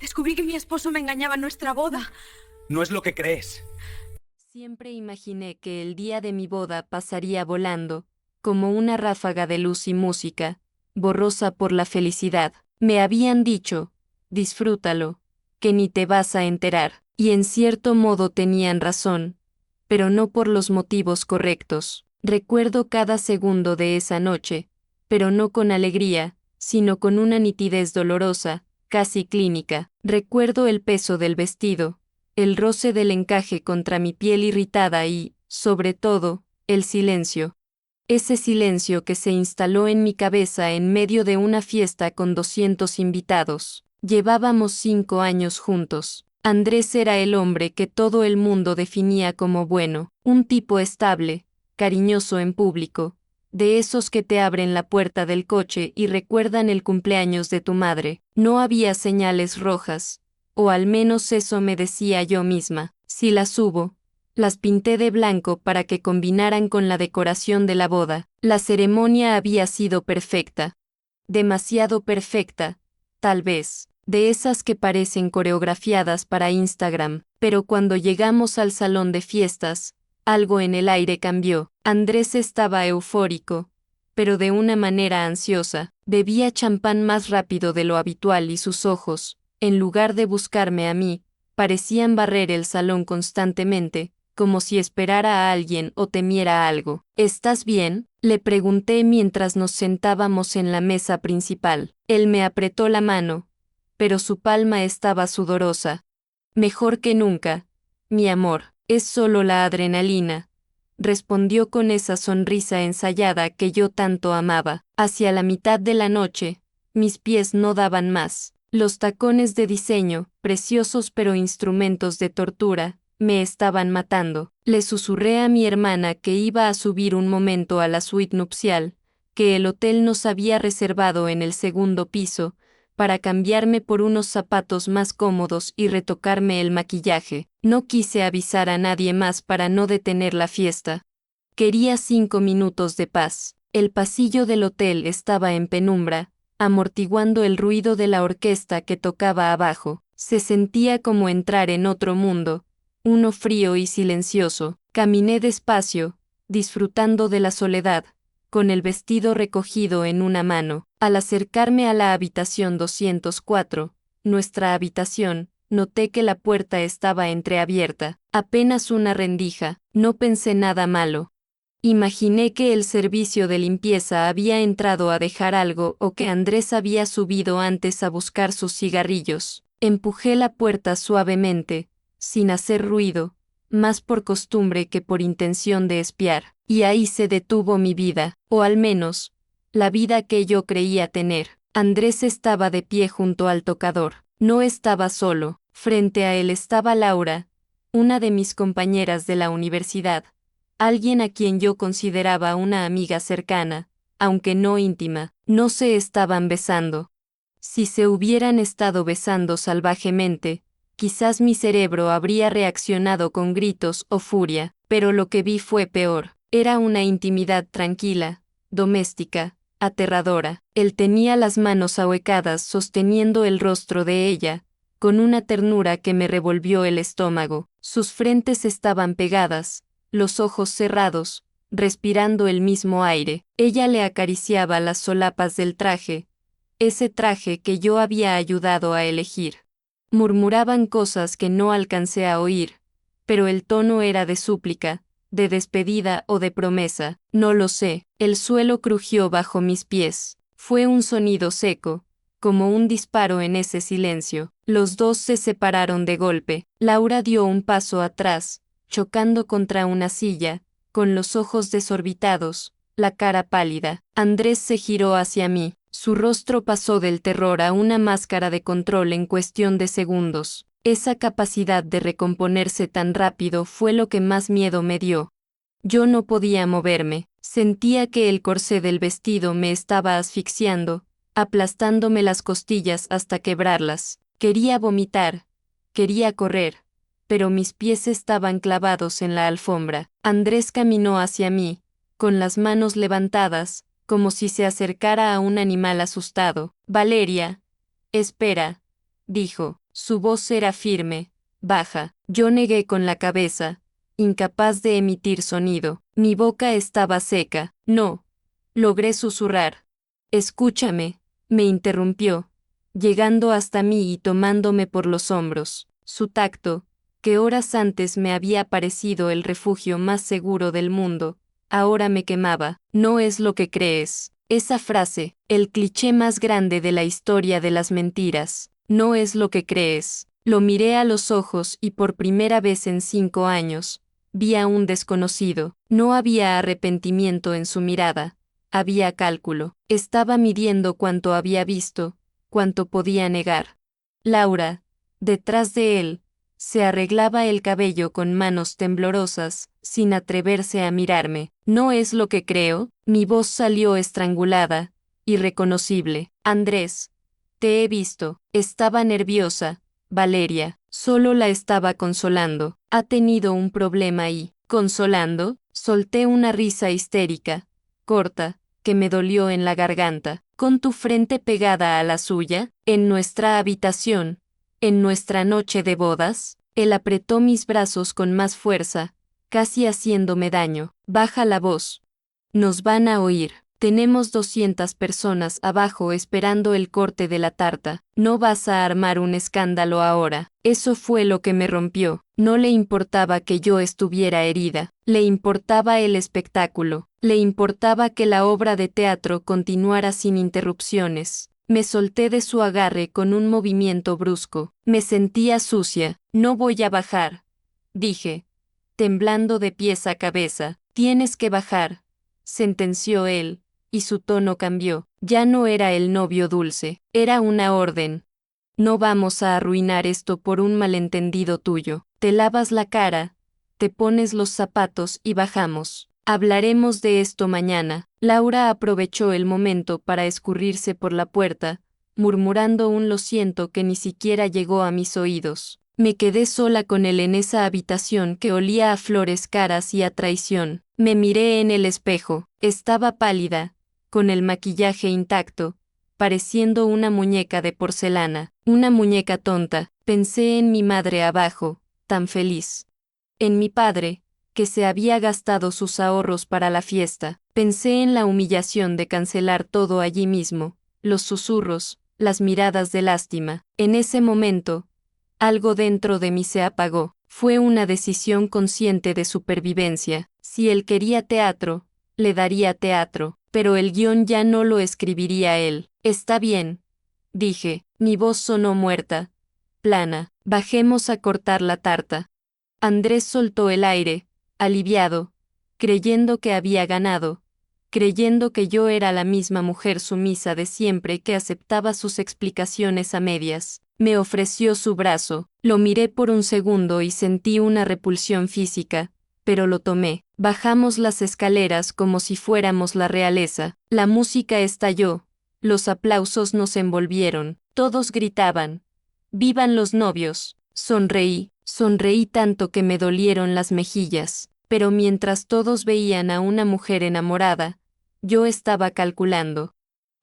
Descubrí que mi esposo me engañaba en nuestra boda. No es lo que crees. Siempre imaginé que el día de mi boda pasaría volando, como una ráfaga de luz y música, borrosa por la felicidad. Me habían dicho, disfrútalo, que ni te vas a enterar, y en cierto modo tenían razón, pero no por los motivos correctos. Recuerdo cada segundo de esa noche, pero no con alegría, sino con una nitidez dolorosa, casi clínica. Recuerdo el peso del vestido, el roce del encaje contra mi piel irritada y, sobre todo, el silencio. Ese silencio que se instaló en mi cabeza en medio de una fiesta con 200 invitados. Llevábamos 5 años juntos. Andrés era el hombre que todo el mundo definía como bueno, un tipo estable, cariñoso en público, de esos que te abren la puerta del coche y recuerdan el cumpleaños de tu madre. No había señales rojas, o al menos eso me decía yo misma. Si las hubo, las pinté de blanco para que combinaran con la decoración de la boda. La ceremonia había sido perfecta. Demasiado perfecta, tal vez, de esas que parecen coreografiadas para Instagram, pero cuando llegamos al salón de fiestas, algo en el aire cambió. Andrés estaba eufórico, pero de una manera ansiosa. Bebía champán más rápido de lo habitual y sus ojos, en lugar de buscarme a mí, parecían barrer el salón constantemente, como si esperara a alguien o temiera algo. ¿Estás bien?, le pregunté mientras nos sentábamos en la mesa principal. Él me apretó la mano, pero su palma estaba sudorosa. Mejor que nunca, mi amor, es solo la adrenalina, respondió con esa sonrisa ensayada que yo tanto amaba. Hacia la mitad de la noche, mis pies no daban más. Los tacones de diseño, preciosos pero instrumentos de tortura, me estaban matando. Le susurré a mi hermana que iba a subir un momento a la suite nupcial, que el hotel nos había reservado en el segundo piso, para cambiarme por unos zapatos más cómodos y retocarme el maquillaje. No quise avisar a nadie más para no detener la fiesta. Quería 5 minutos de paz. El pasillo del hotel estaba en penumbra, amortiguando el ruido de la orquesta que tocaba abajo. Se sentía como entrar en otro mundo, uno frío y silencioso. Caminé despacio, disfrutando de la soledad, con el vestido recogido en una mano. Al acercarme a la habitación 204, nuestra habitación, noté que la puerta estaba entreabierta, apenas una rendija. No pensé nada malo. Imaginé que el servicio de limpieza había entrado a dejar algo o que Andrés había subido antes a buscar sus cigarrillos. Empujé la puerta suavemente, sin hacer ruido, más por costumbre que por intención de espiar, y ahí se detuvo mi vida, o al menos, la vida que yo creía tener. Andrés estaba de pie junto al tocador. No estaba solo. Frente a él estaba Laura, una de mis compañeras de la universidad, alguien a quien yo consideraba una amiga cercana, aunque no íntima. No se estaban besando. Si se hubieran estado besando salvajemente, quizás mi cerebro habría reaccionado con gritos o furia, pero lo que vi fue peor. Era una intimidad tranquila, doméstica, aterradora. Él tenía las manos ahuecadas sosteniendo el rostro de ella, con una ternura que me revolvió el estómago. Sus frentes estaban pegadas, los ojos cerrados, respirando el mismo aire. Ella le acariciaba las solapas del traje, ese traje que yo había ayudado a elegir. Murmuraban cosas que no alcancé a oír, pero el tono era de súplica, de despedida o de promesa. No lo sé. El suelo crujió bajo mis pies. Fue un sonido seco, como un disparo en ese silencio. Los dos se separaron de golpe. Laura dio un paso atrás, chocando contra una silla, con los ojos desorbitados, la cara pálida. Andrés se giró hacia mí. Su rostro pasó del terror a una máscara de control en cuestión de segundos. Esa capacidad de recomponerse tan rápido fue lo que más miedo me dio. Yo no podía moverme. Sentía que el corsé del vestido me estaba asfixiando, aplastándome las costillas hasta quebrarlas. Quería vomitar, quería correr, pero mis pies estaban clavados en la alfombra. Andrés caminó hacia mí, con las manos levantadas, como si se acercara a un animal asustado. Valeria, Espera, dijo. Su voz era firme, baja. Yo negué con la cabeza, incapaz de emitir sonido. Mi boca estaba seca. No. Logré susurrar. Escúchame, me interrumpió, llegando hasta mí y tomándome por los hombros. Su tacto, que horas antes me había parecido el refugio más seguro del mundo, ahora me quemaba. No es lo que crees. Esa frase, el cliché más grande de la historia de las mentiras. No es lo que crees. Lo miré a los ojos y por primera vez en 5 años, vi a un desconocido. No había arrepentimiento en su mirada. Había cálculo. Estaba midiendo cuánto había visto, cuánto podía negar. Laura, detrás de él, se arreglaba el cabello con manos temblorosas, sin atreverse a mirarme. ¿No es lo que creo? Mi voz salió estrangulada, irreconocible. Andrés, te he visto. Estaba nerviosa, Valeria. Solo la estaba consolando. Ha tenido un problema y, consolando, solté una risa histérica, corta, que me dolió en la garganta. Con tu frente pegada a la suya, en nuestra habitación, en nuestra noche de bodas. Él apretó mis brazos con más fuerza, casi haciéndome daño. Baja la voz. Nos van a oír. Tenemos 200 personas abajo esperando el corte de la tarta. No vas a armar un escándalo ahora. Eso fue lo que me rompió. No le importaba que yo estuviera herida. Le importaba el espectáculo. Le importaba que la obra de teatro continuara sin interrupciones. Me solté de su agarre con un movimiento brusco. Me sentía sucia. No voy a bajar, dije, temblando de pies a cabeza. Tienes que bajar, sentenció él, y su tono cambió. Ya no era el novio dulce, era una orden. No vamos a arruinar esto por un malentendido tuyo. Te lavas la cara, te pones los zapatos y bajamos. Hablaremos de esto mañana. Laura aprovechó el momento para escurrirse por la puerta, murmurando un lo siento que ni siquiera llegó a mis oídos. Me quedé sola con él en esa habitación que olía a flores caras y a traición. Me miré en el espejo. Estaba pálida, con el maquillaje intacto, pareciendo una muñeca de porcelana. Una muñeca tonta. Pensé en mi madre abajo, tan feliz. En mi padre, que se había gastado sus ahorros para la fiesta. Pensé en la humillación de cancelar todo allí mismo, los susurros, las miradas de lástima. En ese momento, algo dentro de mí se apagó. Fue una decisión consciente de supervivencia. Si él quería teatro, le daría teatro, pero el guión ya no lo escribiría él. Está bien, dije. Mi voz sonó muerta, plana. Bajemos a cortar la tarta. Andrés soltó el aire, aliviado, creyendo que había ganado, creyendo que yo era la misma mujer sumisa de siempre que aceptaba sus explicaciones a medias. Me ofreció su brazo. Lo miré por un segundo y sentí una repulsión física, pero lo tomé. Bajamos las escaleras como si fuéramos la realeza. La música estalló. Los aplausos nos envolvieron. Todos gritaban: ¡Vivan los novios! Sonreí tanto que me dolieron las mejillas. Pero mientras todos veían a una mujer enamorada, yo estaba calculando.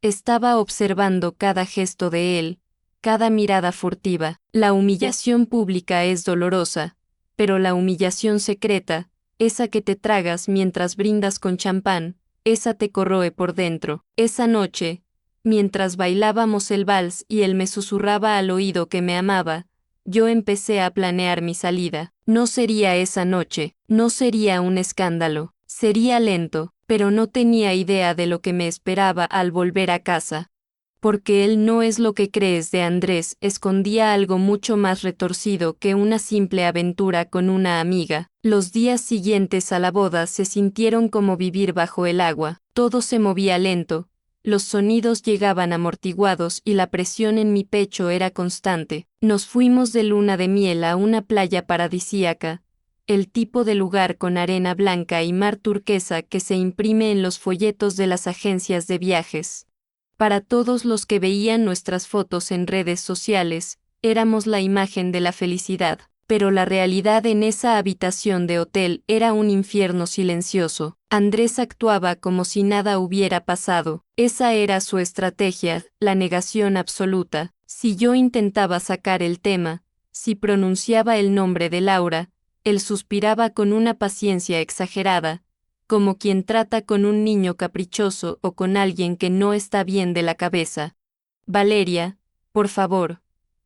Estaba observando cada gesto de él, cada mirada furtiva. La humillación pública es dolorosa, pero la humillación secreta, esa que te tragas mientras brindas con champán, esa te corroe por dentro. Esa noche, mientras bailábamos el vals y él me susurraba al oído que me amaba, yo empecé a planear mi salida. No sería esa noche, no sería un escándalo, sería lento, pero no tenía idea de lo que me esperaba al volver a casa. Porque él no es lo que crees de Andrés escondía algo mucho más retorcido que una simple aventura con una amiga. Los días siguientes a la boda se sintieron como vivir bajo el agua. Todo se movía lento, los sonidos llegaban amortiguados y la presión en mi pecho era constante. Nos fuimos de luna de miel a una playa paradisíaca, el tipo de lugar con arena blanca y mar turquesa que se imprime en los folletos de las agencias de viajes. Para todos los que veían nuestras fotos en redes sociales, éramos la imagen de la felicidad. pero la realidad en esa habitación de hotel era un infierno silencioso. Andrés actuaba como si nada hubiera pasado. Esa era su estrategia, la negación absoluta. Si yo intentaba sacar el tema, si pronunciaba el nombre de Laura, él suspiraba con una paciencia exagerada, como quien trata con un niño caprichoso o con alguien que no está bien de la cabeza. Valeria, por favor,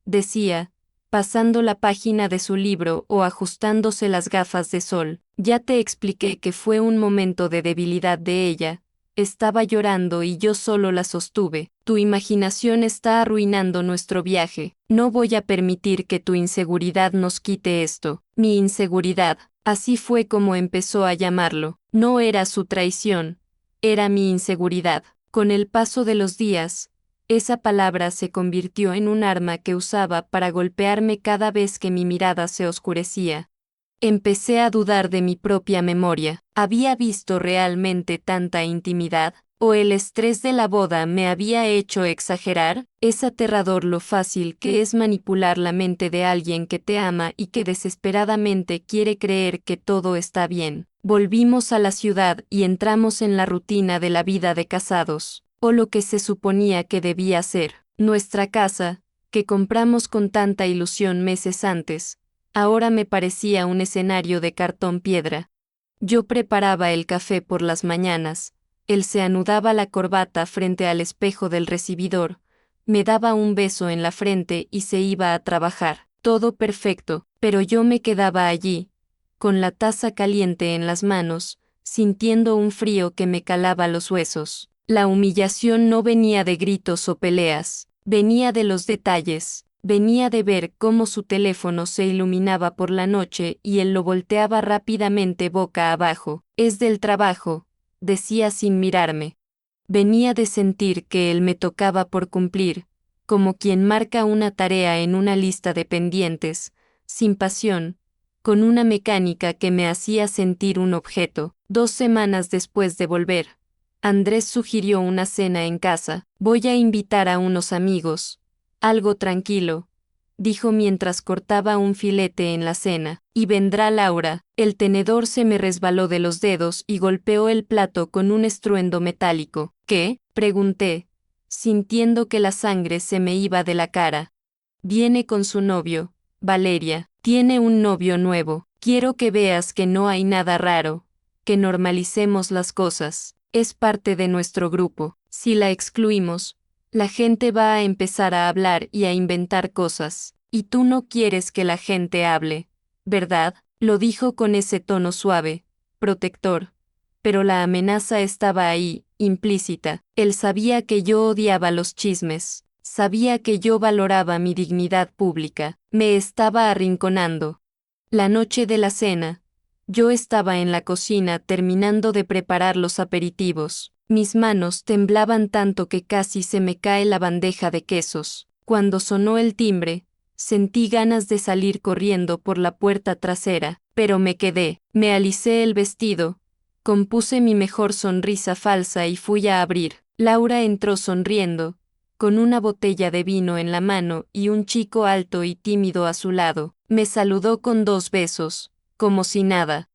decía, pasando la página de su libro o ajustándose las gafas de sol. Ya te expliqué que fue un momento de debilidad de ella. Estaba llorando y yo solo la sostuve. Tu imaginación está arruinando nuestro viaje. No voy a permitir que tu inseguridad nos quite esto. Mi inseguridad, así fue como empezó a llamarlo. No era su traición, era mi inseguridad. Con el paso de los días, esa palabra se convirtió en un arma que usaba para golpearme cada vez que mi mirada se oscurecía. Empecé a dudar de mi propia memoria. ¿Había visto realmente tanta intimidad? ¿O el estrés de la boda me había hecho exagerar? Es aterrador lo fácil que es manipular la mente de alguien que te ama y que desesperadamente quiere creer que todo está bien. Volvimos a la ciudad y entramos en la rutina de la vida de casados, o lo que se suponía que debía ser. Nuestra casa, que compramos con tanta ilusión meses antes, ahora me parecía un escenario de cartón piedra. Yo preparaba el café por las mañanas, él se anudaba la corbata frente al espejo del recibidor, me daba un beso en la frente y se iba a trabajar. Todo perfecto, pero yo me quedaba allí, con la taza caliente en las manos, sintiendo un frío que me calaba los huesos. La humillación no venía de gritos o peleas, venía de los detalles. Venía de ver cómo su teléfono se iluminaba por la noche y él lo volteaba rápidamente boca abajo. Es del trabajo, decía sin mirarme. Venía de sentir que él me tocaba por cumplir, como quien marca una tarea en una lista de pendientes, sin pasión, con una mecánica que me hacía sentir un objeto. 2 semanas después de volver, Andrés sugirió una cena en casa. Voy a invitar a unos amigos. Algo tranquilo, dijo mientras cortaba un filete en la cena, y vendrá Laura. El tenedor se me resbaló de los dedos y golpeó el plato con un estruendo metálico. ¿Qué? Pregunté, sintiendo que la sangre se me iba de la cara. Viene con su novio, Valeria, tiene un novio nuevo. Quiero que veas que no hay nada raro, que normalicemos las cosas. Es parte de nuestro grupo. Si la excluimos, la gente va a empezar a hablar y a inventar cosas, y tú no quieres que la gente hable, ¿verdad? Lo dijo con ese tono suave, protector. Pero la amenaza estaba ahí, implícita. Él sabía que yo odiaba los chismes, sabía que yo valoraba mi dignidad pública, me estaba arrinconando. La noche de la cena, yo estaba en la cocina terminando de preparar los aperitivos. Mis manos temblaban tanto que casi se me cae la bandeja de quesos. Cuando sonó el timbre, sentí ganas de salir corriendo por la puerta trasera, pero me quedé. Me alicé el vestido, compuse mi mejor sonrisa falsa y fui a abrir. Laura entró sonriendo, con una botella de vino en la mano y un chico alto y tímido a su lado. Me saludó con 2 besos, como si nada.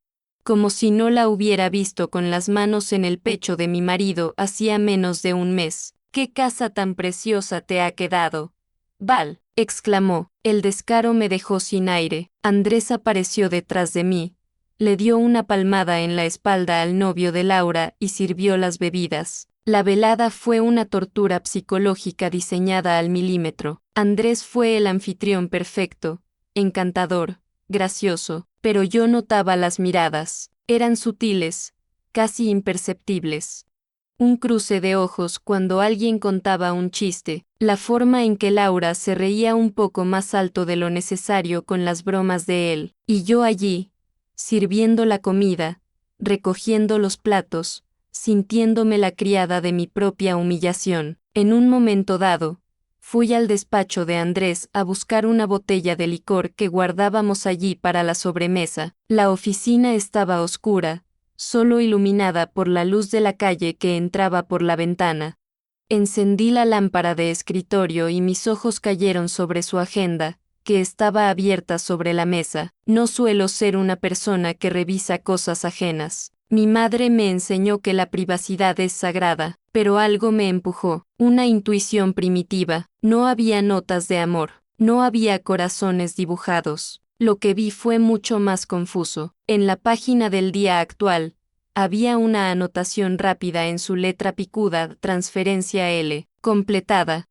Como si no la hubiera visto con las manos en el pecho de mi marido hacía menos de un mes. ¿Qué casa tan preciosa te ha quedado? Val, exclamó. El descaro me dejó sin aire. Andrés apareció detrás de mí. Le dio una palmada en la espalda al novio de Laura y sirvió las bebidas. La velada fue una tortura psicológica diseñada al milímetro. Andrés fue el anfitrión perfecto, encantador, gracioso, pero yo notaba las miradas. Eran sutiles, casi imperceptibles. Un cruce de ojos cuando alguien contaba un chiste, la forma en que Laura se reía un poco más alto de lo necesario con las bromas de él, y yo allí, sirviendo la comida, recogiendo los platos, sintiéndome la criada de mi propia humillación. En un momento dado, fui al despacho de Andrés a buscar una botella de licor que guardábamos allí para la sobremesa. La oficina estaba oscura, solo iluminada por la luz de la calle que entraba por la ventana. Encendí la lámpara de escritorio y mis ojos cayeron sobre su agenda, que estaba abierta sobre la mesa. No suelo ser una persona que revisa cosas ajenas. Mi madre me enseñó que la privacidad es sagrada, pero algo me empujó, una intuición primitiva. No había notas de amor, no había corazones dibujados. Lo que vi fue mucho más confuso. En la página del día actual, había una anotación rápida en su letra picuda, transferencia L, completada.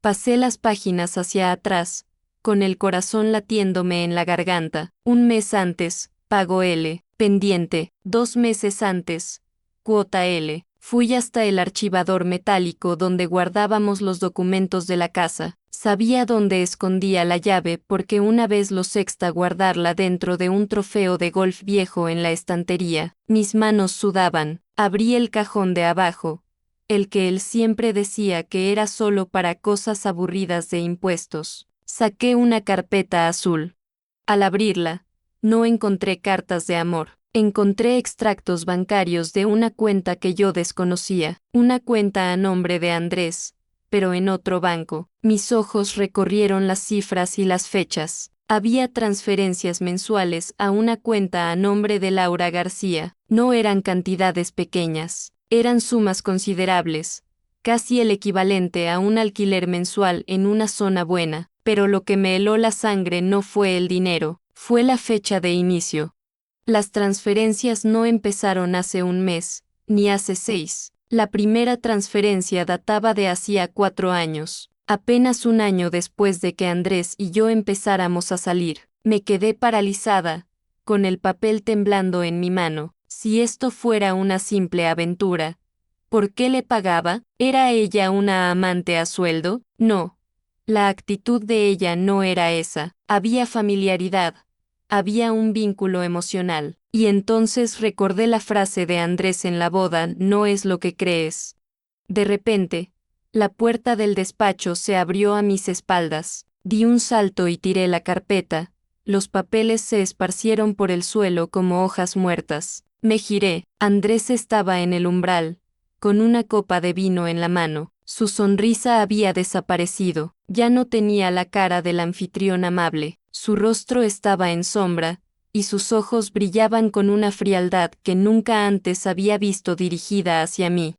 Pasé las páginas hacia atrás, con el corazón latiéndome en la garganta. Un mes antes, pago L, pendiente. 2 meses antes, cuota L. Fui hasta el archivador metálico donde guardábamos los documentos de la casa. Sabía dónde escondía la llave porque una vez lo sexta guardarla dentro de un trofeo de golf viejo en la estantería. Mis manos sudaban. Abrí el cajón de abajo, el que él siempre decía que era solo para cosas aburridas de impuestos. Saqué una carpeta azul. Al abrirla, no encontré cartas de amor. Encontré extractos bancarios de una cuenta que yo desconocía, una cuenta a nombre de Andrés, pero en otro banco. Mis ojos recorrieron las cifras y las fechas. Había transferencias mensuales a una cuenta a nombre de Laura García. No eran cantidades pequeñas, eran sumas considerables, casi el equivalente a un alquiler mensual en una zona buena, pero lo que me heló la sangre no fue el dinero, fue la fecha de inicio. Las transferencias no empezaron hace un mes, ni hace 6. La primera transferencia databa de hacía 4 años, apenas un año después de que Andrés y yo empezáramos a salir. Me quedé paralizada, con el papel temblando en mi mano. Si esto fuera una simple aventura, ¿por qué le pagaba? ¿Era ella una amante a sueldo? No. La actitud de ella no era esa. Había familiaridad. Había un vínculo emocional. Y entonces recordé la frase de Andrés en la boda: no es lo que crees. De repente, la puerta del despacho se abrió a mis espaldas. Di un salto y tiré la carpeta. Los papeles se esparcieron por el suelo como hojas muertas. Me giré. Andrés estaba en el umbral, con una copa de vino en la mano. Su sonrisa había desaparecido. Ya no tenía la cara del anfitrión amable. Su rostro estaba en sombra, y sus ojos brillaban con una frialdad que nunca antes había visto dirigida hacia mí.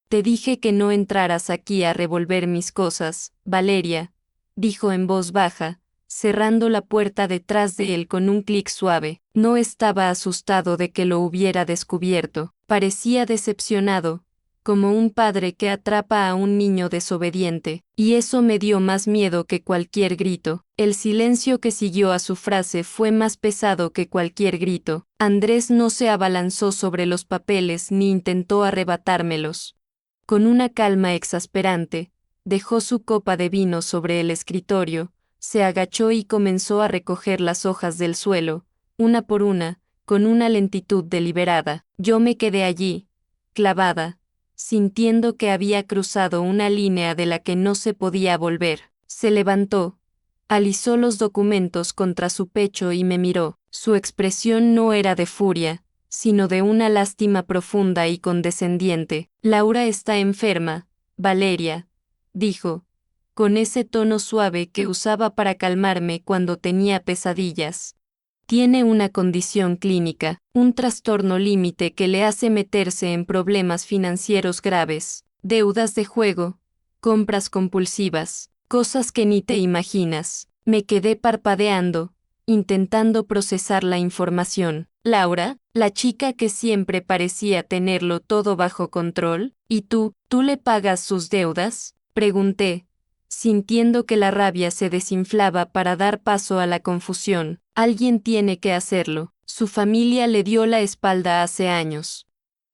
Te dije que no entraras aquí a revolver mis cosas, Valeria, dijo en voz baja, cerrando la puerta detrás de él con un clic suave. No estaba asustado de que lo hubiera descubierto. Parecía decepcionado, como un padre que atrapa a un niño desobediente, y eso me dio más miedo que cualquier grito. El silencio que siguió a su frase fue más pesado que cualquier grito. Andrés no se abalanzó sobre los papeles ni intentó arrebatármelos. Con una calma exasperante, dejó su copa de vino sobre el escritorio, se agachó y comenzó a recoger las hojas del suelo, una por una, con una lentitud deliberada. Yo me quedé allí, clavada, sintiendo que había cruzado una línea de la que no se podía volver. Se levantó, alisó los documentos contra su pecho y me miró. Su expresión no era de furia, sino de una lástima profunda y condescendiente. Laura está enferma, Valeria, dijo, con ese tono suave que usaba para calmarme cuando tenía pesadillas. Tiene una condición clínica, un trastorno límite que le hace meterse en problemas financieros graves, deudas de juego, compras compulsivas, cosas que ni te imaginas. Me quedé parpadeando, intentando procesar la información. Laura, la chica que siempre parecía tenerlo todo bajo control, ¿y tú le pagas sus deudas? Pregunté, sintiendo que la rabia se desinflaba para dar paso a la confusión. Alguien tiene que hacerlo. Su familia le dio la espalda hace años.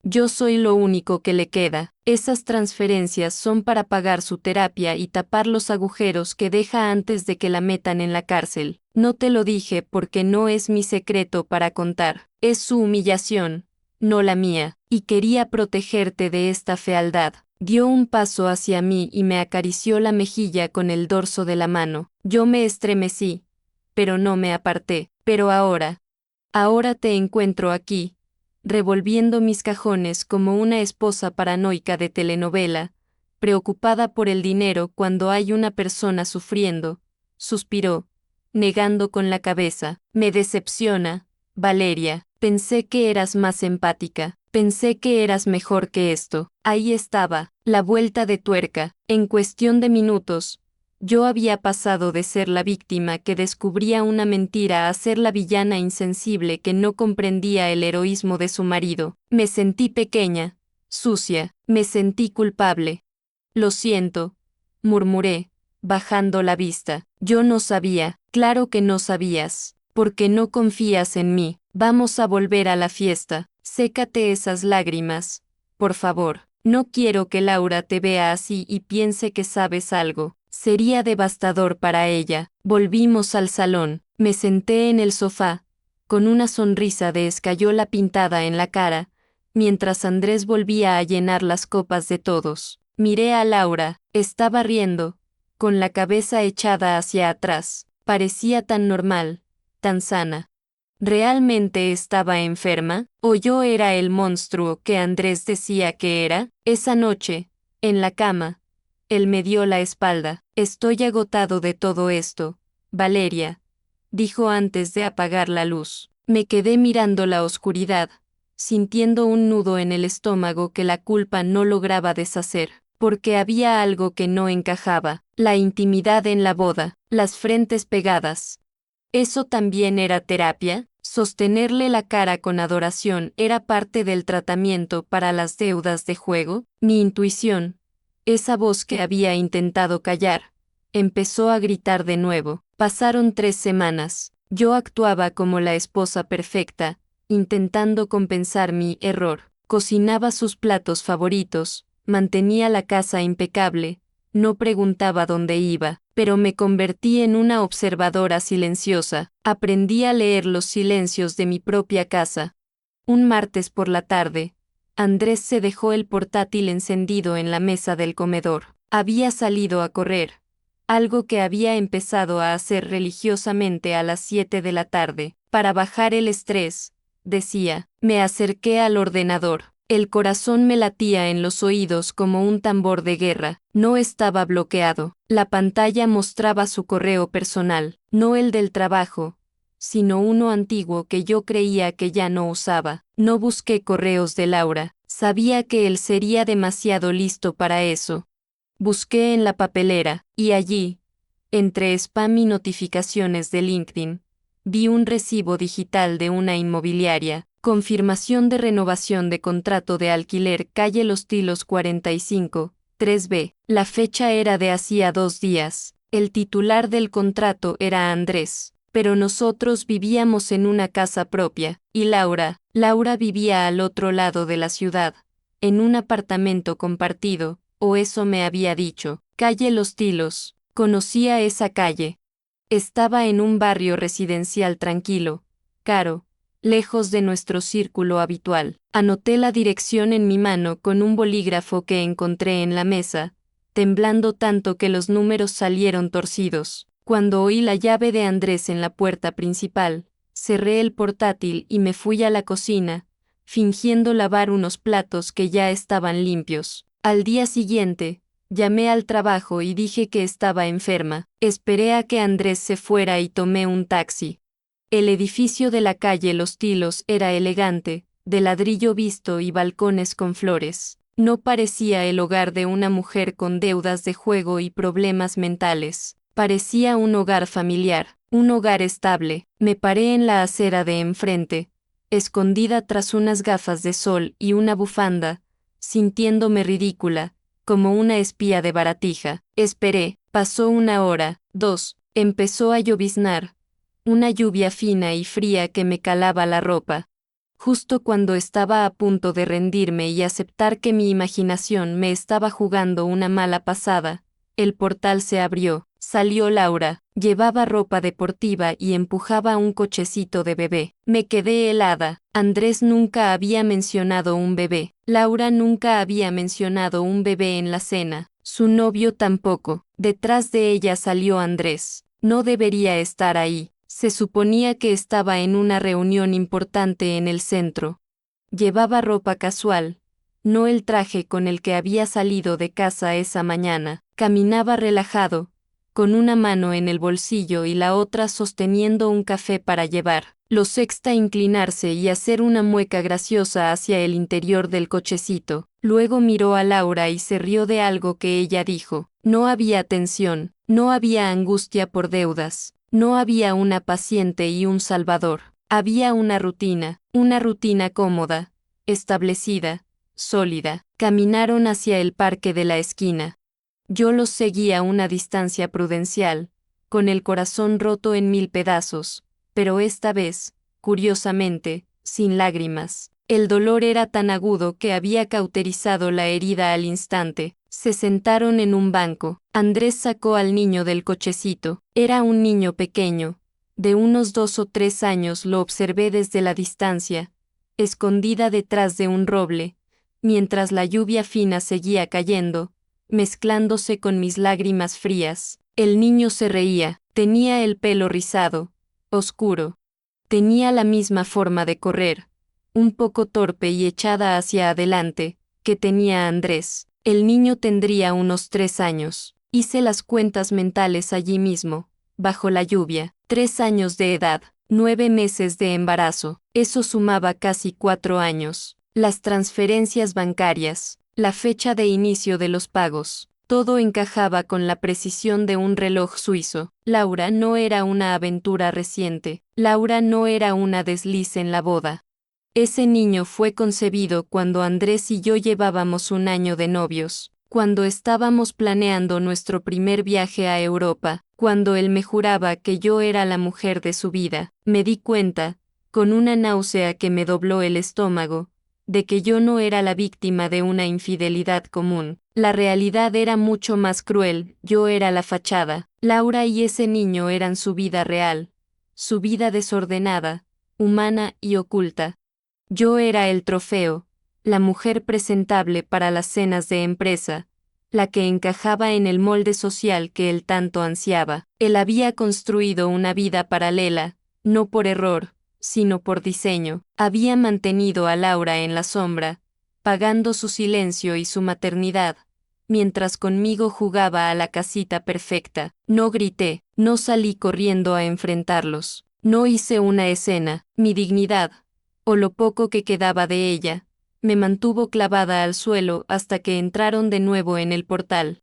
Yo soy lo único que le queda. Esas transferencias son para pagar su terapia y tapar los agujeros que deja antes de que la metan en la cárcel. No te lo dije porque no es mi secreto para contar. Es su humillación, no la mía, y quería protegerte de esta fealdad. Dio un paso hacia mí y me acarició la mejilla con el dorso de la mano. Yo me estremecí, pero no me aparté. Pero ahora te encuentro aquí, revolviendo mis cajones como una esposa paranoica de telenovela, preocupada por el dinero cuando hay una persona sufriendo. Suspiró, negando con la cabeza. Me decepciona, Valeria. Pensé que eras más empática. Pensé que eras mejor que esto. Ahí estaba, la vuelta de tuerca. En cuestión de minutos, yo había pasado de ser la víctima que descubría una mentira a ser la villana insensible que no comprendía el heroísmo de su marido. Me sentí pequeña, sucia, me sentí culpable. Lo siento, murmuré, bajando la vista. Yo no sabía, claro que no sabías, porque no confías en mí. Vamos a volver a la fiesta. Sécate esas lágrimas, por favor. No quiero que Laura te vea así y piense que sabes algo. Sería devastador para ella. Volvimos al salón. Me senté en el sofá, con una sonrisa de escayola pintada en la cara, mientras Andrés volvía a llenar las copas de todos. Miré a Laura. Estaba riendo, con la cabeza echada hacia atrás. Parecía tan normal, tan sana. ¿Realmente estaba enferma? ¿O yo era el monstruo que Andrés decía que era? Esa noche, en la cama, él me dio la espalda. Estoy agotado de todo esto, Valeria, dijo antes de apagar la luz. Me quedé mirando la oscuridad, sintiendo un nudo en el estómago que la culpa no lograba deshacer, porque había algo que no encajaba, la intimidad en la boda, las frentes pegadas. ¿Eso también era terapia? ¿Sostenerle la cara con adoración era parte del tratamiento para las deudas de juego? Mi intuición, esa voz que había intentado callar, empezó a gritar de nuevo. Pasaron 3 semanas. Yo actuaba como la esposa perfecta, intentando compensar mi error. Cocinaba sus platos favoritos, mantenía la casa impecable, no preguntaba dónde iba, pero me convertí en una observadora silenciosa. Aprendí a leer los silencios de mi propia casa. Un martes por la tarde, Andrés se dejó el portátil encendido en la mesa del comedor. Había salido a correr, algo que había empezado a hacer religiosamente a las 7 de la tarde, para bajar el estrés, decía. Me acerqué al ordenador. El corazón me latía en los oídos como un tambor de guerra. No estaba bloqueado. La pantalla mostraba su correo personal, no el del trabajo, sino uno antiguo que yo creía que ya no usaba. No busqué correos de Laura. Sabía que él sería demasiado listo para eso. Busqué en la papelera, y allí, entre spam y notificaciones de LinkedIn, vi un recibo digital de una inmobiliaria. Confirmación de renovación de contrato de alquiler calle Los Tilos 45, 3B. La fecha era de hacía 2 días. El titular del contrato era Andrés, pero nosotros vivíamos en una casa propia, y Laura vivía al otro lado de la ciudad, en un apartamento compartido, o eso me había dicho. Calle Los Tilos. Conocía esa calle. Estaba en un barrio residencial tranquilo, caro, lejos de nuestro círculo habitual. Anoté la dirección en mi mano con un bolígrafo que encontré en la mesa, temblando tanto que los números salieron torcidos. Cuando oí la llave de Andrés en la puerta principal, cerré el portátil y me fui a la cocina, fingiendo lavar unos platos que ya estaban limpios. Al día siguiente, llamé al trabajo y dije que estaba enferma. Esperé a que Andrés se fuera y tomé un taxi. El edificio de la calle Los Tilos era elegante, de ladrillo visto y balcones con flores. No parecía el hogar de una mujer con deudas de juego y problemas mentales. Parecía un hogar familiar, un hogar estable. Me paré en la acera de enfrente, escondida tras unas gafas de sol y una bufanda, sintiéndome ridícula, como una espía de baratija. Esperé. Pasó 1 hora, 2, empezó a lloviznar. Una lluvia fina y fría que me calaba la ropa. Justo cuando estaba a punto de rendirme y aceptar que mi imaginación me estaba jugando una mala pasada, el portal se abrió. Salió Laura. Llevaba ropa deportiva y empujaba un cochecito de bebé. Me quedé helada. Andrés nunca había mencionado un bebé. Laura nunca había mencionado un bebé en la cena. Su novio tampoco. Detrás de ella salió Andrés. No debería estar ahí. Se suponía que estaba en una reunión importante en el centro. Llevaba ropa casual, no el traje con el que había salido de casa esa mañana. Caminaba relajado, con una mano en el bolsillo y la otra sosteniendo un café para llevar. Lo sexta inclinarse y hacer una mueca graciosa hacia el interior del cochecito. Luego miró a Laura y se rió de algo que ella dijo. No había tensión, no había angustia por deudas, no había una paciente y un salvador. Había una rutina cómoda, establecida, sólida. Caminaron hacia el parque de la esquina. Yo los seguí a una distancia prudencial, con el corazón roto en 1000 pedazos, pero esta vez, curiosamente, sin lágrimas. El dolor era tan agudo que había cauterizado la herida al instante. Se sentaron en un banco. Andrés sacó al niño del cochecito. Era un niño pequeño. De unos 2 o 3 años lo observé desde la distancia, escondida detrás de un roble, mientras la lluvia fina seguía cayendo, mezclándose con mis lágrimas frías. El niño se reía. Tenía el pelo rizado, oscuro. Tenía la misma forma de correr, un poco torpe y echada hacia adelante, que tenía Andrés. El niño tendría unos 3 años. Hice las cuentas mentales allí mismo, bajo la lluvia. 3 años de edad, 9 meses de embarazo. Eso sumaba casi 4 años. Las transferencias bancarias, la fecha de inicio de los pagos. Todo encajaba con la precisión de un reloj suizo. Laura no era una aventura reciente. Laura no era una desliz en la boda. Ese niño fue concebido cuando Andrés y yo llevábamos 1 año de novios, cuando estábamos planeando nuestro primer viaje a Europa, cuando él me juraba que yo era la mujer de su vida. Me di cuenta, con una náusea que me dobló el estómago, de que yo no era la víctima de una infidelidad común. La realidad era mucho más cruel. Yo era la fachada. Laura y ese niño eran su vida real, su vida desordenada, humana y oculta. Yo era el trofeo, la mujer presentable para las cenas de empresa, la que encajaba en el molde social que él tanto ansiaba. Él había construido una vida paralela, no por error, sino por diseño. Había mantenido a Laura en la sombra, pagando su silencio y su maternidad, mientras conmigo jugaba a la casita perfecta. No grité, no salí corriendo a enfrentarlos, no hice una escena. Mi dignidad, o lo poco que quedaba de ella, me mantuvo clavada al suelo hasta que entraron de nuevo en el portal.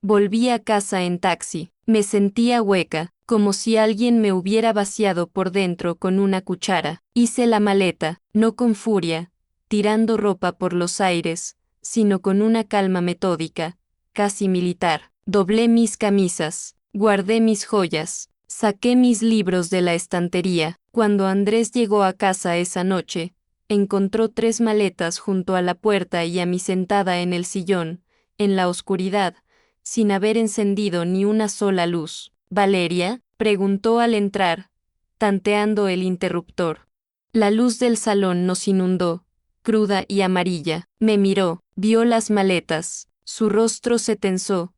Volví a casa en taxi. Me sentía hueca, como si alguien me hubiera vaciado por dentro con una cuchara. Hice la maleta, no con furia, tirando ropa por los aires, sino con una calma metódica, casi militar. Doblé mis camisas, guardé mis joyas, saqué mis libros de la estantería. Cuando Andrés llegó a casa esa noche, encontró 3 maletas junto a la puerta y a mí sentada en el sillón, en la oscuridad, sin haber encendido ni una sola luz. ¿Valeria?, preguntó al entrar, tanteando el interruptor. La luz del salón nos inundó, cruda y amarilla. Me miró, vio las maletas, su rostro se tensó,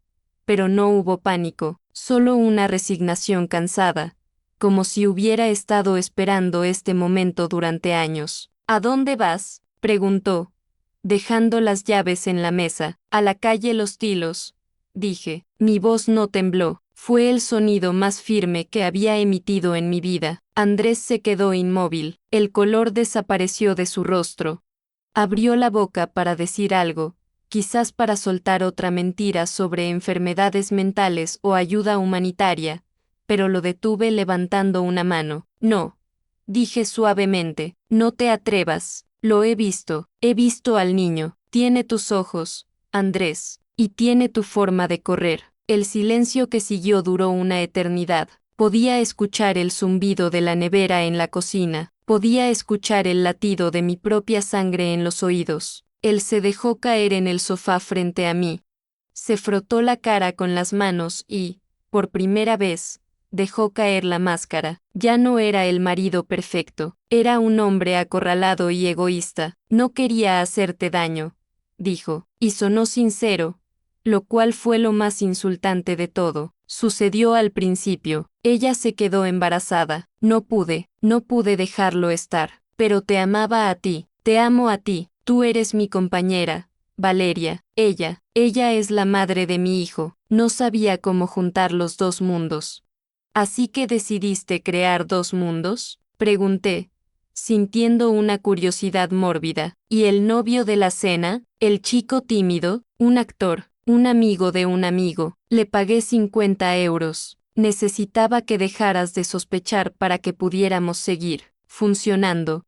pero no hubo pánico, solo una resignación cansada, como si hubiera estado esperando este momento durante años. ¿A dónde vas?, preguntó, dejando las llaves en la mesa. A la calle Los Tilos, dije. Mi voz no tembló. Fue el sonido más firme que había emitido en mi vida. Andrés se quedó inmóvil. El color desapareció de su rostro. Abrió la boca para decir algo, quizás para soltar otra mentira sobre enfermedades mentales o ayuda humanitaria, pero lo detuve levantando una mano. No, dije suavemente, no te atrevas. Lo he visto al niño. Tiene tus ojos, Andrés, y tiene tu forma de correr. El silencio que siguió duró una eternidad. Podía escuchar el zumbido de la nevera en la cocina. Podía escuchar el latido de mi propia sangre en los oídos. Él se dejó caer en el sofá frente a mí. Se frotó la cara con las manos y, por primera vez, dejó caer la máscara. Ya no era el marido perfecto. Era un hombre acorralado y egoísta. No quería hacerte daño, dijo, y sonó sincero, lo cual fue lo más insultante de todo. Sucedió al principio. Ella se quedó embarazada. No pude dejarlo estar. Pero te amaba a ti. Te amo a ti. Tú eres mi compañera, Valeria, ella es la madre de mi hijo. No sabía cómo juntar los dos mundos. ¿Así que decidiste crear dos mundos? Pregunté, sintiendo una curiosidad mórbida. ¿Y el novio de la cena? El chico tímido, un actor, un amigo de un amigo. Le pagué 50 euros. Necesitaba que dejaras de sospechar para que pudiéramos seguir funcionando.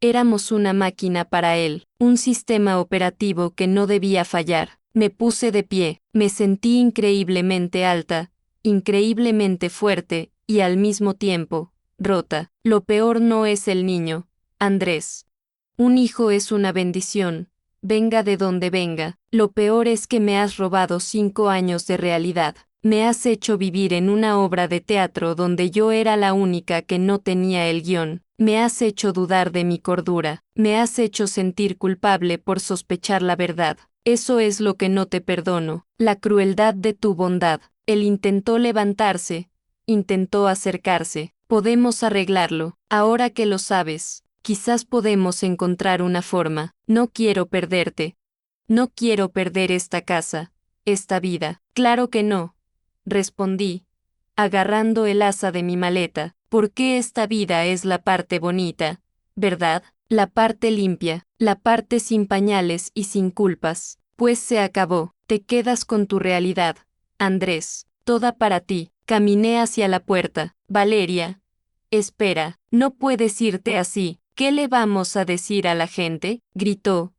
Éramos una máquina para él, un sistema operativo que no debía fallar. Me puse de pie, me sentí increíblemente alta, increíblemente fuerte, y al mismo tiempo, rota. Lo peor no es el niño, Andrés. Un hijo es una bendición, venga de donde venga. Lo peor es que me has robado 5 años de realidad. Me has hecho vivir en una obra de teatro donde yo era la única que no tenía el guión. Me has hecho dudar de mi cordura. Me has hecho sentir culpable por sospechar la verdad. Eso es lo que no te perdono. La crueldad de tu bondad. Él intentó levantarse. Intentó acercarse. Podemos arreglarlo. Ahora que lo sabes, quizás podemos encontrar una forma. No quiero perderte. No quiero perder esta casa, esta vida. Claro que no. Respondí, agarrando el asa de mi maleta, porque esta vida es la parte bonita, ¿verdad? La parte limpia, la parte sin pañales y sin culpas. Pues se acabó, te quedas con tu realidad, Andrés, toda para ti. Caminé hacia la puerta. Valeria, espera, no puedes irte así. ¿Qué le vamos a decir a la gente? Gritó,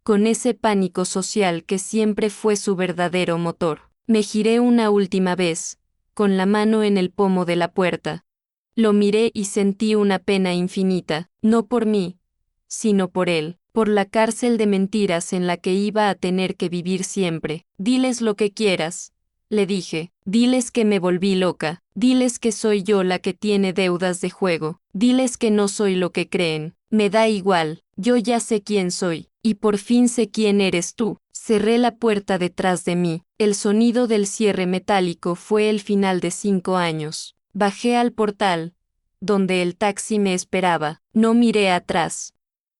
con ese pánico social que siempre fue su verdadero motor. Me giré una última vez, con la mano en el pomo de la puerta. Lo miré y sentí una pena infinita, no por mí, sino por él, por la cárcel de mentiras en la que iba a tener que vivir siempre. Diles lo que quieras, le dije, diles que me volví loca, diles que soy yo la que tiene deudas de juego, diles que no soy lo que creen, me da igual, yo ya sé quién soy, y por fin sé quién eres tú. Cerré la puerta detrás de mí. El sonido del cierre metálico fue el final de 5 años. Bajé al portal, donde el taxi me esperaba. No miré atrás.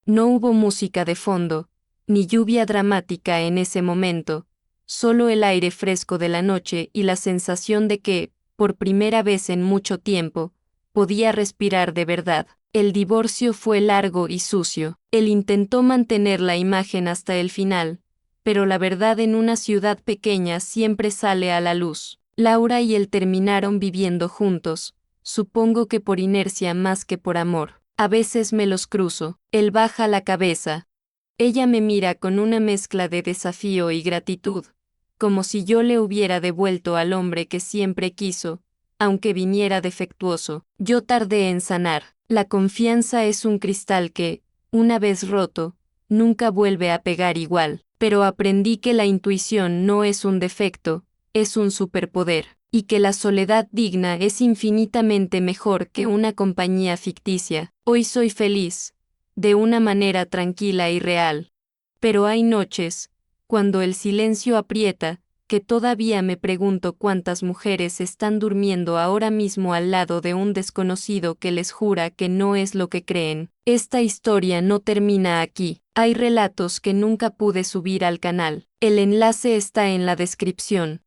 No hubo música de fondo, ni lluvia dramática en ese momento, solo el aire fresco de la noche y la sensación de que, por primera vez en mucho tiempo, podía respirar de verdad. El divorcio fue largo y sucio. Él intentó mantener la imagen hasta el final, pero la verdad en una ciudad pequeña siempre sale a la luz. Laura y él terminaron viviendo juntos, supongo que por inercia más que por amor. A veces me los cruzo. Él baja la cabeza. Ella me mira con una mezcla de desafío y gratitud, como si yo le hubiera devuelto al hombre que siempre quiso, aunque viniera defectuoso. Yo tardé en sanar. La confianza es un cristal que, una vez roto, nunca vuelve a pegar igual. Pero aprendí que la intuición no es un defecto, es un superpoder, y que la soledad digna es infinitamente mejor que una compañía ficticia. Hoy soy feliz, de una manera tranquila y real. Pero hay noches, cuando el silencio aprieta, que todavía me pregunto cuántas mujeres están durmiendo ahora mismo al lado de un desconocido que les jura que no es lo que creen. Esta historia no termina aquí. Hay relatos que nunca pude subir al canal. El enlace está en la descripción.